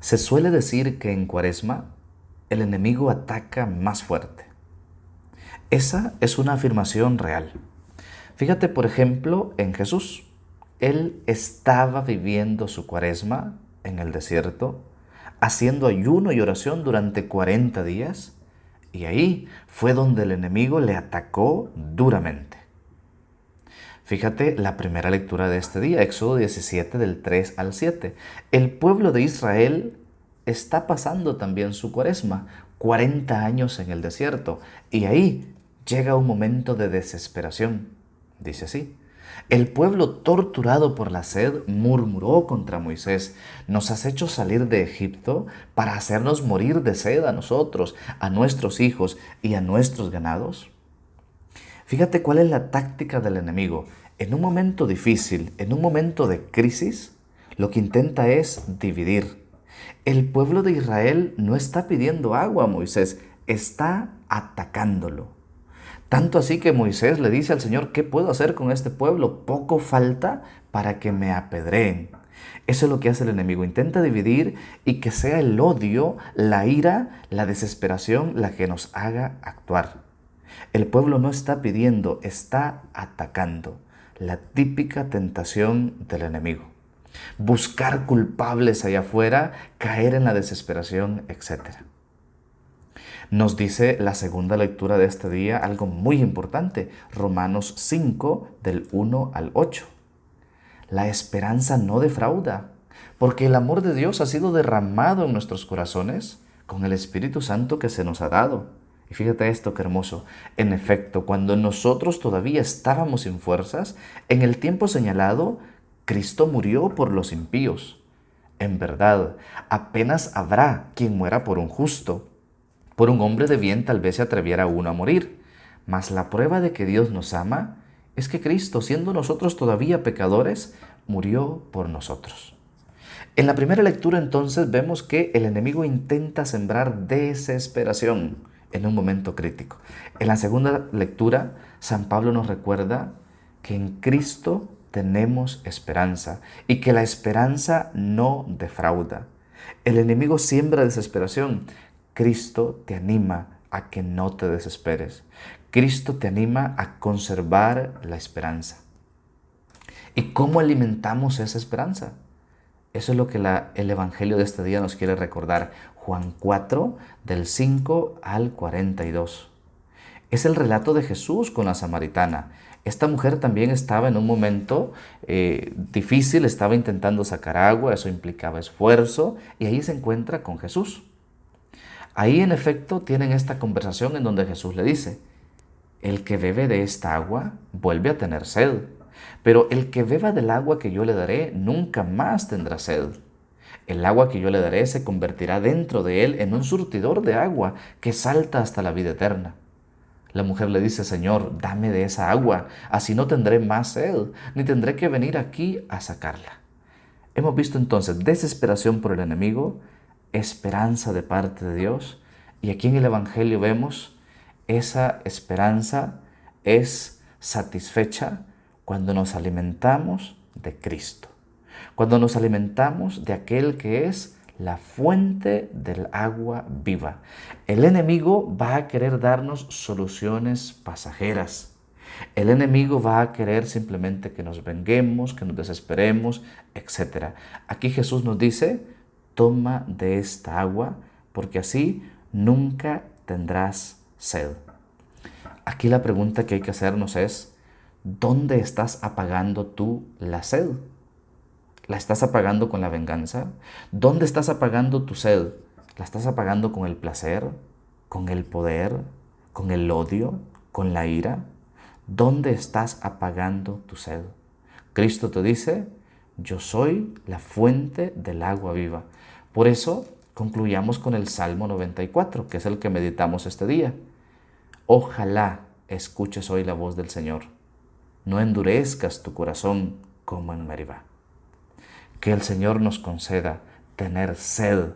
Se suele decir que en Cuaresma el enemigo ataca más fuerte. Esa es una afirmación real. Fíjate, por ejemplo, en Jesús. Él estaba viviendo su Cuaresma en el desierto, haciendo ayuno y oración durante 40 días, y ahí fue donde el enemigo le atacó duramente. Fíjate la primera lectura de este día, Éxodo 17 del 3 al 7. El pueblo de Israel está pasando también su Cuaresma, 40 años en el desierto, y ahí llega un momento de desesperación. Dice así: el pueblo, torturado por la sed, murmuró contra Moisés: nos has hecho salir de Egipto para hacernos morir de sed a nosotros, a nuestros hijos y a nuestros ganados. Fíjate cuál es la táctica del enemigo. En un momento difícil, en un momento de crisis, lo que intenta es dividir. El pueblo de Israel no está pidiendo agua a Moisés, está atacándolo. Tanto así que Moisés le dice al Señor: ¿qué puedo hacer con este pueblo? Poco falta para que me apedreen. Eso es lo que hace el enemigo. Intenta dividir y que sea el odio, la ira, la desesperación la que nos haga actuar. El pueblo no está pidiendo, está atacando. La típica tentación del enemigo. Buscar culpables allá afuera, caer en la desesperación, etc. Nos dice la segunda lectura de este día algo muy importante. Romanos 5 del 1 al 8. La esperanza no defrauda, porque el amor de Dios ha sido derramado en nuestros corazones con el Espíritu Santo que se nos ha dado. Y fíjate esto, qué hermoso. En efecto, cuando nosotros todavía estábamos sin fuerzas, en el tiempo señalado, Cristo murió por los impíos. En verdad, apenas habrá quien muera por un justo. Por un hombre de bien tal vez se atreviera uno a morir. Mas la prueba de que Dios nos ama es que Cristo, siendo nosotros todavía pecadores, murió por nosotros. En la primera lectura entonces vemos que el enemigo intenta sembrar desesperación en un momento crítico. En la segunda lectura, San Pablo nos recuerda que en Cristo tenemos esperanza y que la esperanza no defrauda. El enemigo siembra desesperación. Cristo te anima a que no te desesperes. Cristo te anima a conservar la esperanza. ¿Y cómo alimentamos esa esperanza? Eso es lo que el Evangelio de este día nos quiere recordar. Juan 4, del 5 al 42. Es el relato de Jesús con la samaritana. Esta mujer también estaba en un momento difícil, estaba intentando sacar agua, eso implicaba esfuerzo, y ahí se encuentra con Jesús. Ahí en efecto tienen esta conversación en donde Jesús le dice: el que bebe de esta agua vuelve a tener sed, pero el que beba del agua que yo le daré nunca más tendrá sed. El agua que yo le daré se convertirá dentro de él en un surtidor de agua que salta hasta la vida eterna. La mujer le dice: Señor, dame de esa agua, así no tendré más sed, ni tendré que venir aquí a sacarla. Hemos visto entonces desesperación por el enemigo, esperanza de parte de Dios, y aquí en el Evangelio vemos esa esperanza es satisfecha cuando nos alimentamos de Cristo, cuando nos alimentamos de aquel que es la fuente del agua viva. El enemigo va a querer darnos soluciones pasajeras. El enemigo va a querer simplemente que nos venguemos, que nos desesperemos, etc. Aquí Jesús nos dice: toma de esta agua, porque así nunca tendrás sed. Aquí la pregunta que hay que hacernos es: ¿dónde estás apagando tú la sed? ¿La estás apagando con la venganza? ¿Dónde estás apagando tu sed? ¿La estás apagando con el placer, con el poder, con el odio, con la ira? ¿Dónde estás apagando tu sed? Cristo te dice: yo soy la fuente del agua viva. Por eso concluyamos con el Salmo 94, que es el que meditamos este día. Ojalá escuches hoy la voz del Señor. No endurezcas tu corazón como en Meribá. Que el Señor nos conceda tener sed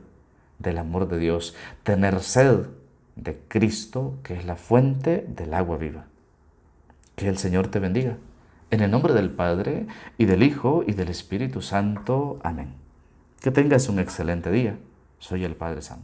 del amor de Dios, tener sed de Cristo, que es la fuente del agua viva. Que el Señor te bendiga. En el nombre del Padre, y del Hijo, y del Espíritu Santo. Amén. Que tengas un excelente día. Soy el Padre Sam.